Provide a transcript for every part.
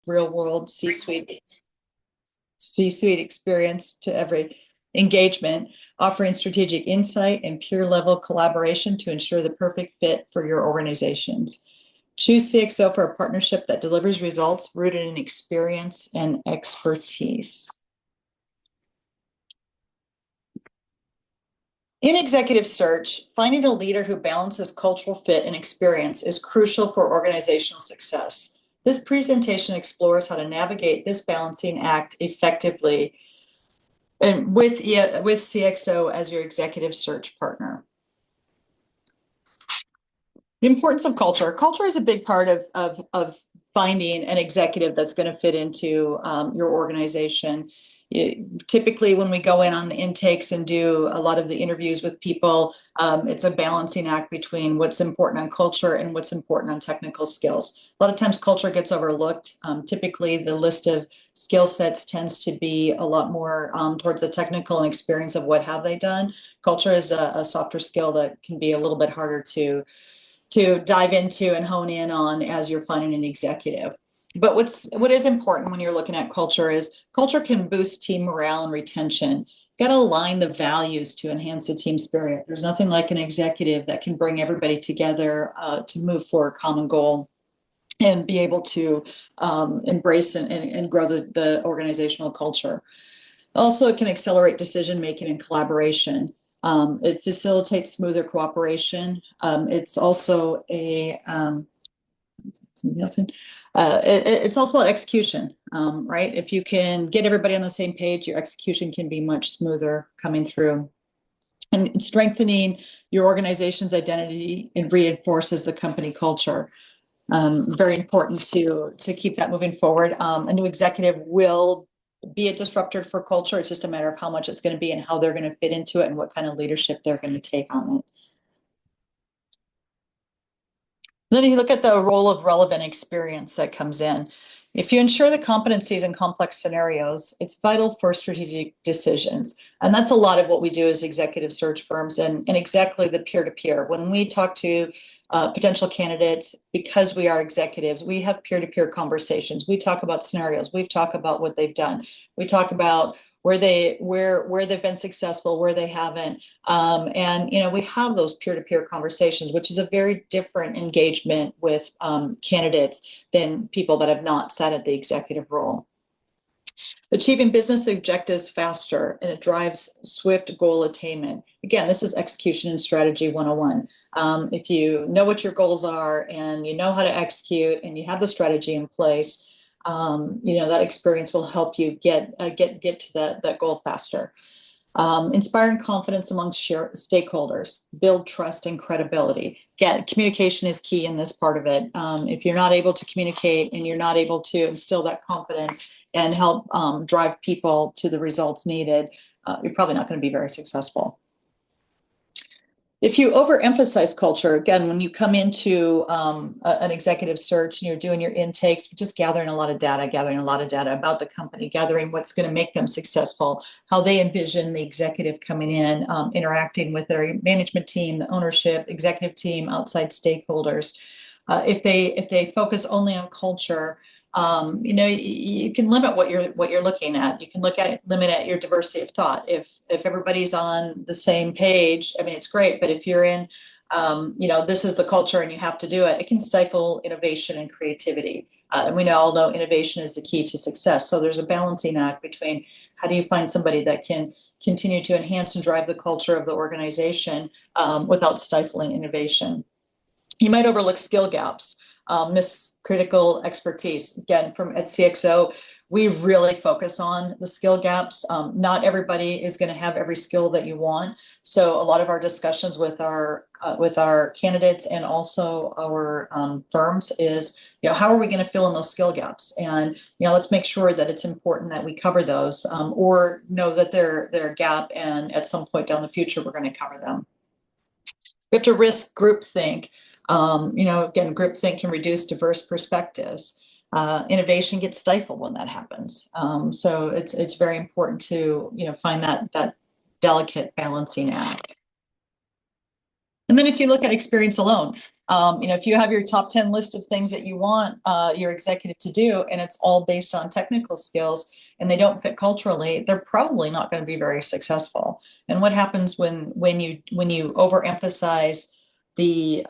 real world C-suite experience to every engagement, offering strategic insight and peer level collaboration to ensure the perfect fit for your organizations. Choose CXO for a partnership that delivers results rooted in experience and expertise. In executive search, finding a leader who balances cultural fit and experience is crucial for organizational success. This presentation explores how to navigate this balancing act effectively and with CXO as your executive search partner. The importance of culture. Culture is a big part of finding an executive that's going to fit into your organization. Typically, when we go in on the intakes and do a lot of the interviews with people, it's a balancing act between what's important on culture and what's important on technical skills. A lot of times culture gets overlooked. Typically, the list of skill sets tends to be a lot more towards the technical and experience of what have they done. Culture is a softer skill that can be a little bit harder to dive into and hone in on as you're finding an executive. But what is important when you're looking at culture is culture can boost team morale and retention. You got to align the values to enhance the team spirit. There's nothing like an executive that can bring everybody together to move for a common goal and be able to embrace and grow the organizational culture. Also, it can accelerate decision making and collaboration. It facilitates smoother cooperation. It's also it's also about execution, right? If you can get everybody on the same page, your execution can be much smoother coming through. And strengthening your organization's identity and reinforces the company culture. Very important to keep that moving forward. A new executive will be a disruptor for culture. It's just a matter of how much it's going to be and how they're going to fit into it and what kind of leadership they're going to take on it. Then you look at the role of relevant experience that comes in. If you ensure the competencies in complex scenarios, it's vital for strategic decisions. And that's a lot of what we do as executive search firms and exactly the peer-to-peer. When we talk to potential candidates, because we are executives, we have peer-to-peer conversations. We talk about scenarios. We talk about what they've done. We talk about where they've been successful, where they haven't. And we have those peer-to-peer conversations, which is a very different engagement with candidates than people that have not sat at the executive role. Achieving business objectives faster, and it drives swift goal attainment. Again, this is execution and strategy 101. If you know what your goals are and you know how to execute and you have the strategy in place, that experience will help you get to that goal faster. Inspiring confidence amongst stakeholders, build trust and credibility. Again, communication is key in this part of it. If you're not able to communicate and you're not able to instill that confidence and help drive people to the results needed, you're probably not going to be very successful. If you overemphasize culture, again, when you come into an executive search and you're doing your intakes, just gathering a lot of data about the company, gathering what's going to make them successful, how they envision the executive coming in, interacting with their management team, the ownership, executive team, outside stakeholders. If they focus only on culture, you can limit what you're looking at. You can limit at your diversity of thought. If everybody's on the same page, I mean, it's great. But if you're in, this is the culture and you have to do it, it can stifle innovation and creativity. And we all know innovation is the key to success. So there's a balancing act between how do you find somebody that can continue to enhance and drive the culture of the organization without stifling innovation. You might overlook skill gaps. Miss critical expertise. Again, at CXO, we really focus on the skill gaps. Not everybody is going to have every skill that you want. So a lot of our discussions with our candidates and also our firms is, how are we going to fill in those skill gaps? And let's make sure that it's important that we cover those, or know that they're a gap, and at some point down the future we're going to cover them. We have to risk groupthink. Again, groupthink can reduce diverse perspectives. Innovation gets stifled when that happens. So it's very important to find that delicate balancing act. And then if you look at experience alone, if you have your top 10 list of things that you want your executive to do, and it's all based on technical skills and they don't fit culturally, they're probably not going to be very successful. And what happens when you overemphasize the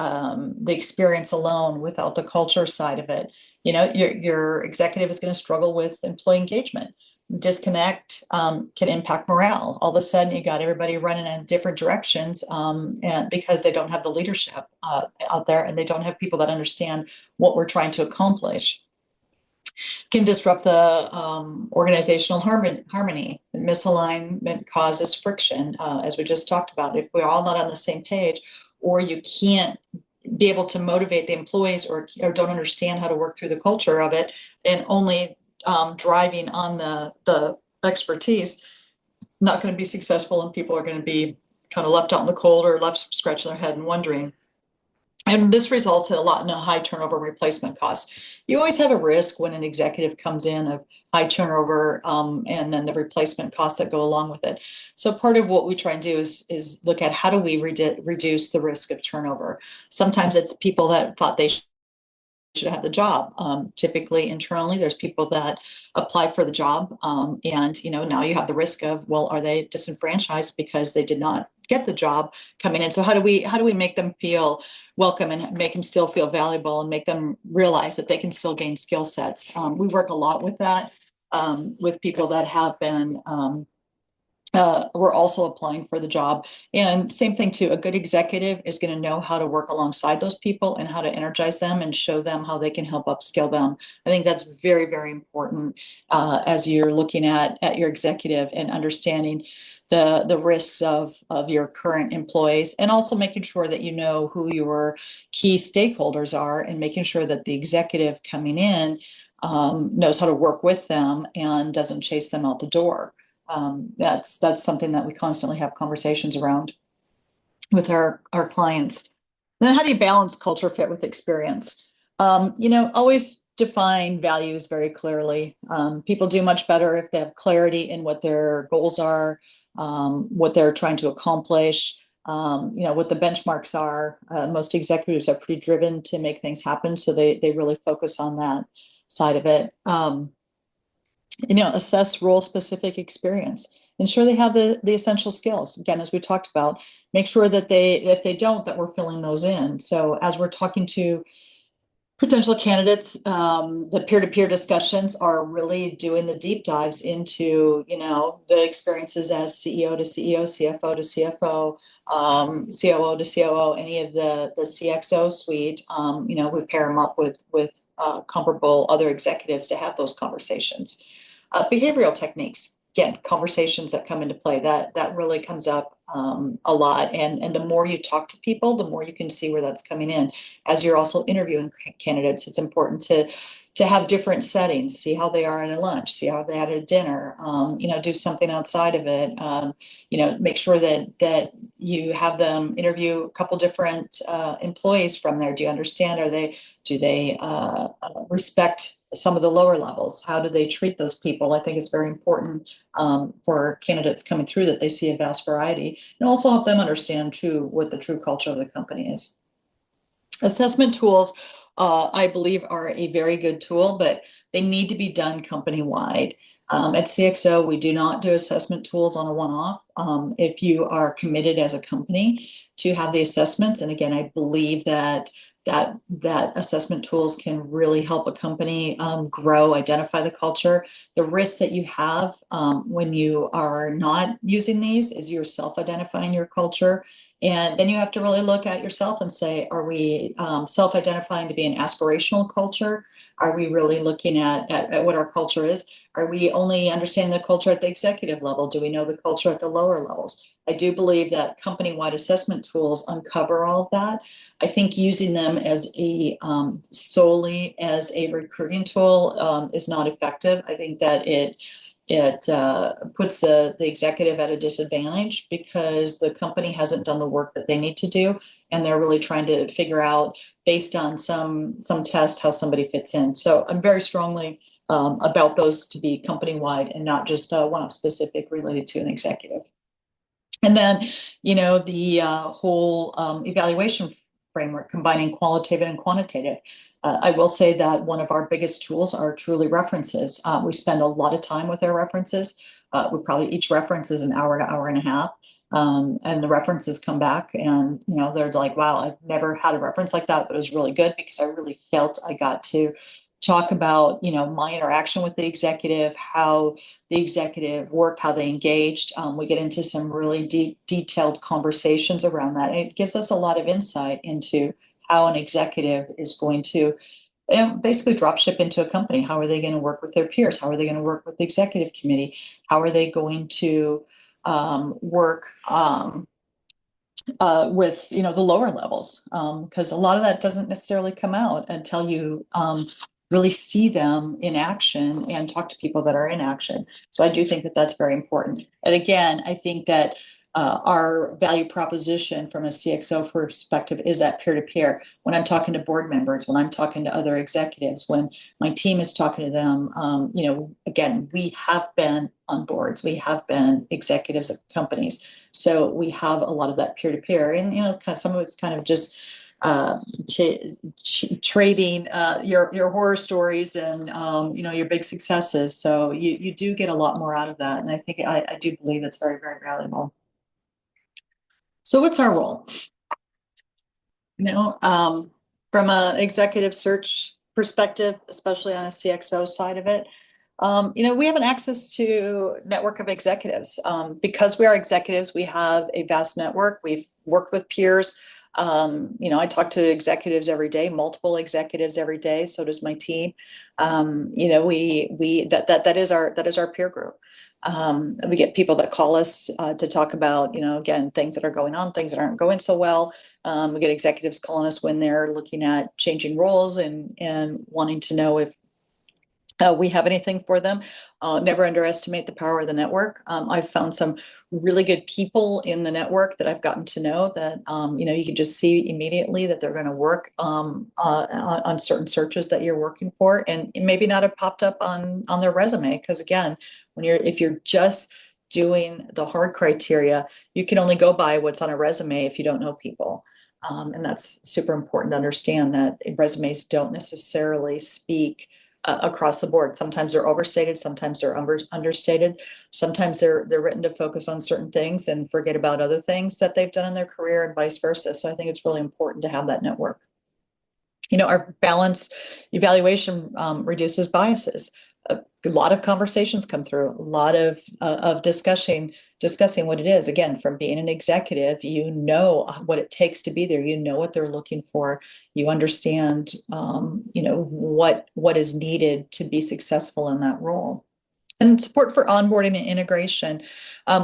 experience alone without the culture side of it? Your executive is going to struggle with employee engagement. Disconnect can impact morale. All of a sudden, you got everybody running in different directions, and because they don't have the leadership out there, and they don't have people that understand what we're trying to accomplish. Can disrupt the organizational harmony. Misalignment causes friction, as we just talked about. If we're all not on the same page, or you can't be able to motivate the employees, or don't understand how to work through the culture of it, and only driving on the expertise, not going to be successful, and people are going to be kind of left out in the cold or left scratching their head and wondering. And this results in a high turnover replacement costs. You always have a risk when an executive comes in of high turnover, and then the replacement costs that go along with it. So part of what we try and do is look at how do we reduce the risk of turnover. Sometimes it's people that thought they should have the job. Typically, internally, there's people that apply for the job, and now you have the risk of, well, are they disenfranchised because they did not get the job coming in? So how do we make them feel welcome and make them still feel valuable and make them realize that they can still gain skill sets? We work a lot with that, with people that have been. We're also applying for the job. And same thing too, a good executive is going to know how to work alongside those people and how to energize them and show them how they can help upskill them. I think that's very, very important as you're looking at your executive and understanding the risks of your current employees, and also making sure that you know who your key stakeholders are, and making sure that the executive coming in knows how to work with them and doesn't chase them out the door. That's something that we constantly have conversations around with our clients. And then how do you balance culture fit with experience? Always define values very clearly. People do much better if they have clarity in what their goals are, what they're trying to accomplish, what the benchmarks are. Most executives are pretty driven to make things happen, so they really focus on that side of it. Assess role specific experience. Ensure they have the essential skills. Again, as we talked about, make sure that if they don't, that we're filling those in. So as we're talking to potential candidates, the peer-to-peer discussions are really doing the deep dives into, the experiences as CEO to CEO, CFO to CFO, COO to COO, any of the CXO suite. We pair them up with comparable other executives to have those conversations. Behavioral techniques, again, conversations that come into play, that really comes up a lot. And the more you talk to people, the more you can see where that's coming in. As you're also interviewing candidates, it's important to have different settings, see how they are at a lunch, see how they are at a dinner, do something outside of it, make sure that you have them interview a couple different employees from there. Do you understand? Do they respect some of the lower levels? How do they treat those people? I think it's very important for candidates coming through that they see a vast variety, and also help them understand too what the true culture of the company is. Assessment tools, I believe, are a very good tool, but they need to be done company-wide. At CXO, we do not do assessment tools on a one-off. If you are committed as a company to have the assessments, and again, I believe that assessment tools can really help a company grow, identify the culture. The risk that you have when you are not using these is you're self-identifying your culture. And then you have to really look at yourself and say, are we self-identifying to be an aspirational culture? Are we really looking at what our culture is? Are we only understanding the culture at the executive level? Do we know the culture at the lower levels? I do believe that company-wide assessment tools uncover all of that. I think using them as solely as a recruiting tool is not effective. I think that it puts the executive at a disadvantage because the company hasn't done the work that they need to do, and they're really trying to figure out based on some test how somebody fits in. So I'm very strongly about those to be company-wide and not just one specific related to an executive. And then, the whole evaluation framework, combining qualitative and quantitative. I will say that one of our biggest tools are truly references. We spend a lot of time with our references. We probably each reference is an hour to hour and a half. And the references come back and, they're like, wow, I've never had a reference like that, but it was really good because I really felt I got to talk about, my interaction with the executive, how the executive worked, how they engaged. We get into some really deep, detailed conversations around that. And it gives us a lot of insight into how an executive is going to basically drop ship into a company. How are they going to work with their peers? How are they going to work with the executive committee? How are they going to work with the lower levels, because a lot of that doesn't necessarily come out until you really see them in action and talk to people that are in action. So I do think that that's very important. And again, I think that our value proposition from a CXO perspective is that peer-to-peer. When I'm talking to board members, when I'm talking to other executives, when my team is talking to them, again, we have been on boards, we have been executives of companies. So we have a lot of that peer-to-peer, and some of it's kind of just trading your horror stories and your big successes. So you do get a lot more out of that, and I think I do believe it's very, very valuable. So what's our role? From an executive search perspective, especially on a CXO side of it, we have an access to network of executives. Because we are executives, we have a vast network. We've worked with peers. I talk to executives every day, multiple executives every day. So does my team. That is our peer group. We get people that call us to talk about, again, things that are going on, things that aren't going so well. We get executives calling us when they're looking at changing roles and wanting to know if we have anything for them. Never underestimate the power of the network. I've found some really good people in the network that I've gotten to know that, you can just see immediately that they're going to work on certain searches that you're working for, and maybe not have popped up on their resume. Because again, if you're just doing the hard criteria, you can only go by what's on a resume if you don't know people. And that's super important to understand, that resumes don't necessarily speak across the board. Sometimes they're overstated, sometimes they're understated, sometimes they're written to focus on certain things and forget about other things that they've done in their career, and vice versa. So I think it's really important to have that network. Our balance evaluation reduces biases. A lot of conversations come through, a lot of discussing what it is. Again, from being an executive, you know what it takes to be there. You know what they're looking for. You understand, what is needed to be successful in that role. And support for onboarding and integration.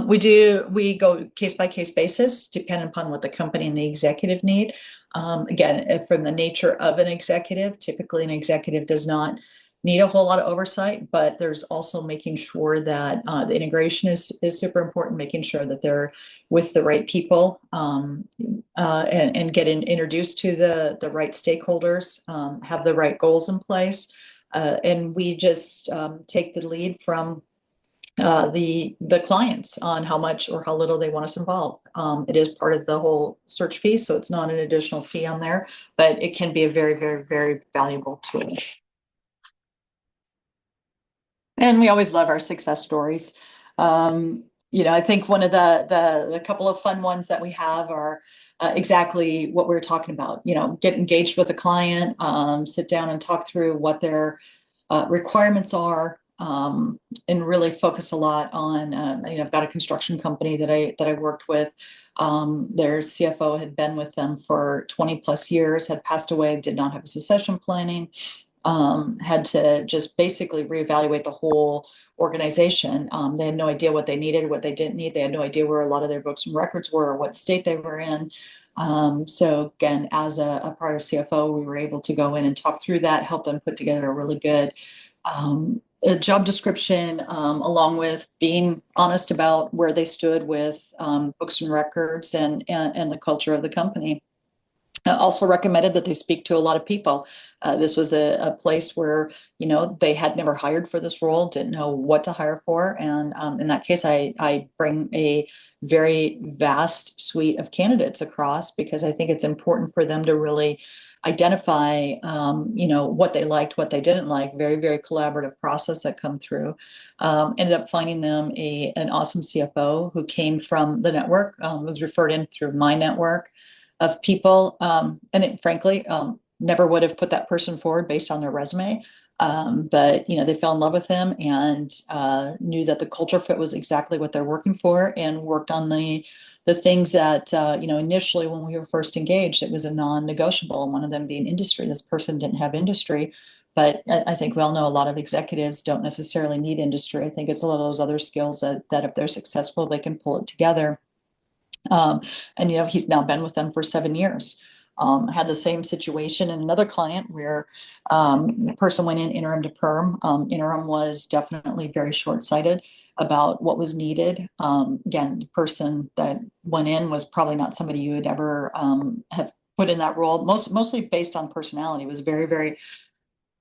We go case by case basis, depending upon what the company and the executive need. Again, from the nature of an executive, typically an executive does not need a whole lot of oversight, but there's also making sure that the integration is super important, making sure that they're with the right people, and getting introduced to the right stakeholders, have the right goals in place. And we just take the lead from the clients on how much or how little they want us involved. It is part of the whole search fee, so it's not an additional fee on there, but it can be a very, very, very valuable tool. And we always love our success stories. I think one of the couple of fun ones that we have are exactly what we were talking about. Get engaged with a client, sit down and talk through what their requirements are, and really focus a lot on. I've got a construction company that I worked with. Their CFO had been with them for 20 plus years, had passed away, did not have succession planning. Had to just basically reevaluate the whole organization. They had no idea what they needed, what they didn't need. They had no idea where a lot of their books and records were, or what state they were in. So again, as a prior CFO, we were able to go in and talk through that, help them put together a really good a job description, along with being honest about where they stood with books and records and the culture of the company. Also recommended that they speak to a lot of people. This was a place where, they had never hired for this role, didn't know what to hire for. And in that case, I bring a very vast suite of candidates across because I think it's important for them to really identify, what they liked, what they didn't like. Very, very collaborative process that come through. Ended up finding them an awesome CFO who came from the network, was referred in through my network of people, and frankly, never would have put that person forward based on their resume. But they fell in love with him and knew that the culture fit was exactly what they're working for, and worked on the things that initially when we were first engaged, it was a non-negotiable. And one of them being industry. This person didn't have industry, but I think we all know a lot of executives don't necessarily need industry. I think it's a lot of those other skills that if they're successful, they can pull it together. Um, and he's now been with them for 7 years. Had the same situation in another client where the person went in interim to perm. Interim was definitely very short-sighted about what was needed. Again, the person that went in was probably not somebody you would ever have put in that role. Mostly based on personality. It was very, very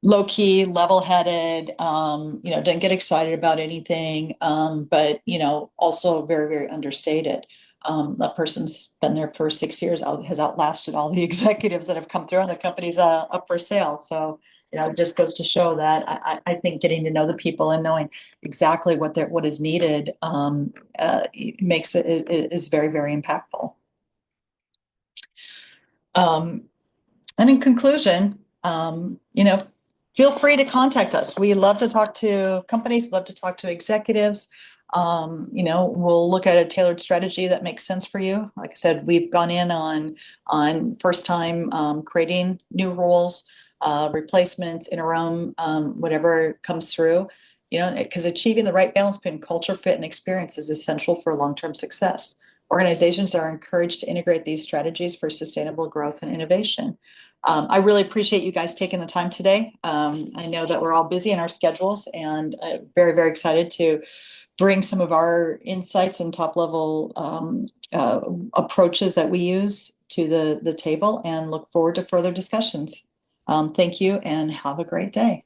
low key, level headed, didn't get excited about anything, but, also very, very understated. That person's been there for 6 years, has outlasted all the executives that have come through, and the company's up for sale. So, it just goes to show that I think getting to know the people and knowing exactly what is needed makes it is very, very impactful. Um, And in conclusion, feel free to contact us. We love to talk to companies, love to talk to executives. We'll look at a tailored strategy that makes sense for you. Like I said, we've gone in on first time creating new roles, replacements, interim, whatever comes through. Because achieving the right balance between culture, fit, and experience is essential for long-term success. Organizations are encouraged to integrate these strategies for sustainable growth and innovation. I really appreciate you guys taking the time today. I know that we're all busy in our schedules, and very, very excited to bring some of our insights and top level approaches that we use to the table, and look forward to further discussions. Thank you and have a great day.